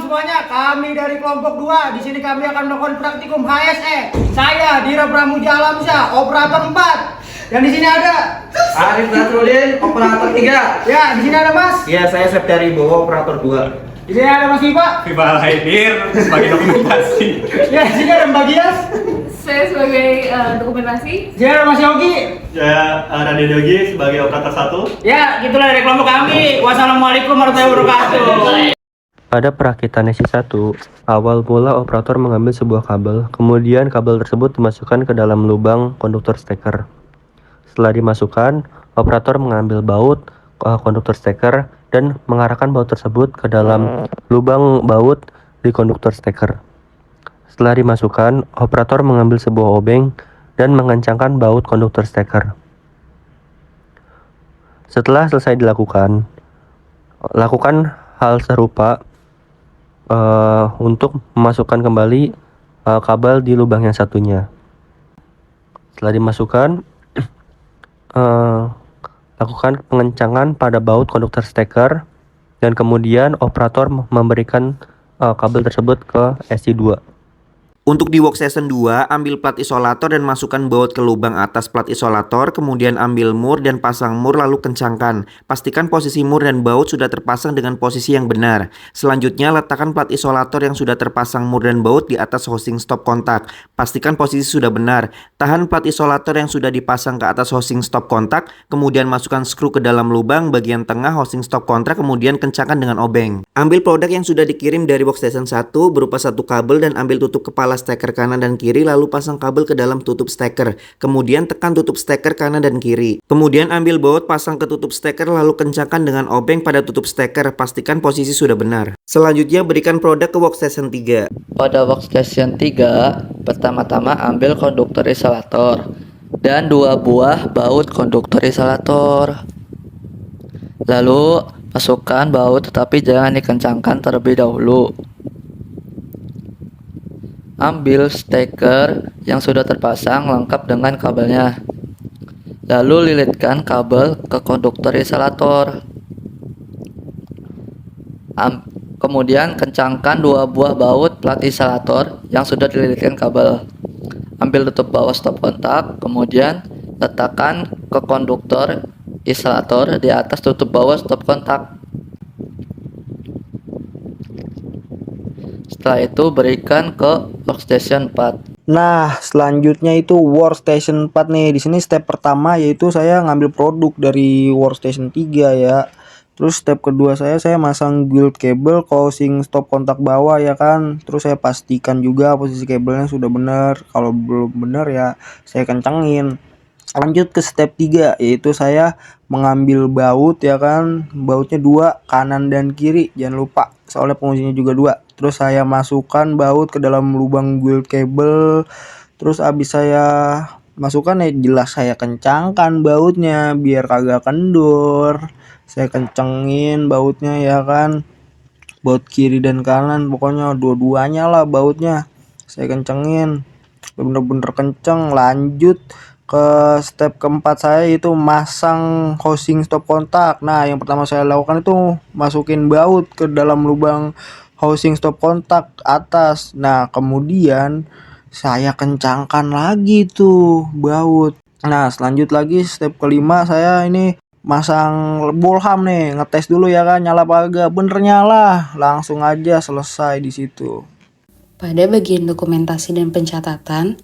semuanya, kami dari kelompok 2. Di sini kami akan melakukan praktikum HSE. Saya Dira Pramuja Alamsyah, operator 4. Yang di sini ada Arif Nasruddin, operator 3. Ya, di sini ada Mas. Ya, saya Septiari Bowo, operator 2. Di sini ada Mas Viva. Viva Haidir sebagai dokumentasi. Ya, di sini ada Mbak Gias. Saya sebagai dokumentasi. Di sini ada Mas Yogi. Saya Raden Yogi sebagai operator 1. Ya, gitulah dari kelompok kami. Wassalamualaikum warahmatullahi wabarakatuh. Pada perakitan SI 1, awal mula operator mengambil sebuah kabel, kemudian kabel tersebut dimasukkan ke dalam lubang konduktor steker. Setelah dimasukkan, operator mengambil baut konduktor steker dan mengarahkan baut tersebut ke dalam lubang baut di konduktor steker. Setelah dimasukkan, operator mengambil sebuah obeng dan mengencangkan baut konduktor steker. Setelah selesai dilakukan, lakukan hal serupa untuk memasukkan kembali kabel di lubang yang satunya. Setelah dimasukkan, lakukan pengencangan pada baut konduktor steker dan kemudian operator memberikan kabel tersebut ke SI2. Untuk di workstation 2, ambil plat isolator dan masukkan baut ke lubang atas plat isolator, kemudian ambil mur dan pasang mur lalu kencangkan. Pastikan posisi mur dan baut sudah terpasang dengan posisi yang benar. Selanjutnya, letakkan plat isolator yang sudah terpasang mur dan baut di atas housing stop kontak. Pastikan posisi sudah benar. Tahan plat isolator yang sudah dipasang ke atas housing stop kontak, kemudian masukkan skru ke dalam lubang bagian tengah housing stop kontak, kemudian kencangkan dengan obeng. Ambil produk yang sudah dikirim dari workstation 1 berupa satu kabel dan ambil tutup kepala steker kanan dan kiri lalu pasang kabel ke dalam tutup steker. Kemudian tekan tutup steker kanan dan kiri. Kemudian ambil baut pasang ke tutup steker lalu kencangkan dengan obeng pada tutup steker. Pastikan posisi sudah benar. Selanjutnya berikan produk ke workstation 3. Pada workstation 3, pertama-tama ambil konduktor isolator dan 2 buah baut konduktor isolator. Lalu masukkan baut tetapi jangan dikencangkan terlebih dahulu. Ambil steker yang sudah terpasang lengkap dengan kabelnya. Lalu lilitkan kabel ke konduktor isolator. Kemudian kencangkan 2 buah baut plat isolator yang sudah dililitkan kabel. Ambil tutup bawah stop kontak, kemudian letakkan ke konduktor isolator di atas tutup bawah stop kontak. Setelah itu berikan ke workstation 4. Nah, selanjutnya itu workstation 4 nih. Di sini step pertama yaitu saya ngambil produk dari workstation 3 ya. Terus step kedua saya masang guide cable ke housing stop kontak bawah ya kan. Terus saya pastikan juga posisi kabelnya sudah benar. Kalau belum benar ya saya kencengin. Lanjut ke step 3 yaitu saya mengambil baut ya kan. Bautnya 2 kanan dan kiri, jangan lupa soalnya fungsinya juga 2. Terus saya masukkan baut ke dalam lubang guide cable. Terus habis saya masukkan ya jelas saya kencangkan bautnya biar kagak kendor. Saya kencengin bautnya ya kan. Baut kiri dan kanan pokoknya dua-duanya lah bautnya. Saya kencengin. Bener-bener kenceng. Lanjut ke step keempat saya itu masang housing stop kontak. Nah, yang pertama saya lakukan itu masukin baut ke dalam lubang housing stop kontak atas. Nah, kemudian saya kencangkan lagi tuh baut. Nah, selanjut lagi step kelima saya ini masang bolham nih, ngetes dulu ya kan nyala apa agak. Bener nyala, langsung aja selesai di situ. Pada bagian dokumentasi dan pencatatan,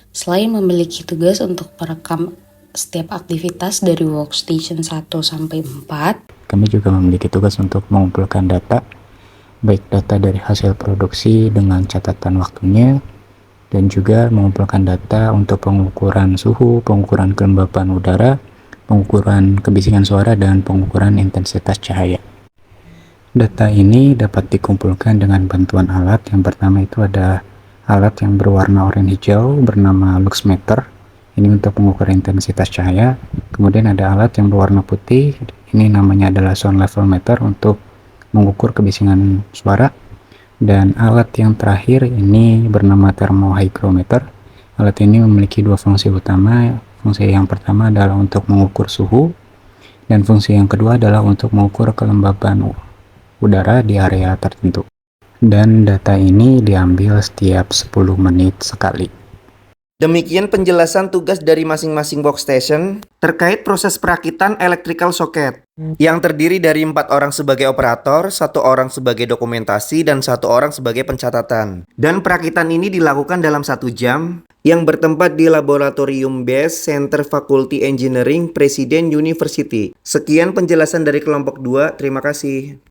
selain memiliki tugas untuk merekam setiap aktivitas dari workstation 1 sampai 4, kami juga memiliki tugas untuk mengumpulkan data, baik data dari hasil produksi dengan catatan waktunya, dan juga mengumpulkan data untuk pengukuran suhu, pengukuran kelembapan udara, pengukuran kebisingan suara, dan pengukuran intensitas cahaya. Data ini dapat dikumpulkan dengan bantuan alat. Yang pertama itu ada alat yang berwarna oranye hijau bernama luxmeter, ini untuk mengukur intensitas cahaya. Kemudian ada alat yang berwarna putih, ini namanya adalah sound level meter untuk mengukur kebisingan suara. Dan alat yang terakhir ini bernama thermohygrometer. Alat ini memiliki 2 fungsi utama. Fungsi yang pertama adalah untuk mengukur suhu, dan fungsi yang kedua adalah untuk mengukur kelembapan udara di area tertentu. dan data ini diambil setiap 10 menit sekali. Demikian penjelasan tugas dari masing-masing workstation terkait proses perakitan electrical socket yang terdiri dari 4 orang sebagai operator, 1 orang sebagai dokumentasi, dan 1 orang sebagai pencatatan. Dan perakitan ini dilakukan dalam 1 jam yang bertempat di Laboratorium Base Center Faculty Engineering Presiden University. Sekian penjelasan dari kelompok 2, terima kasih.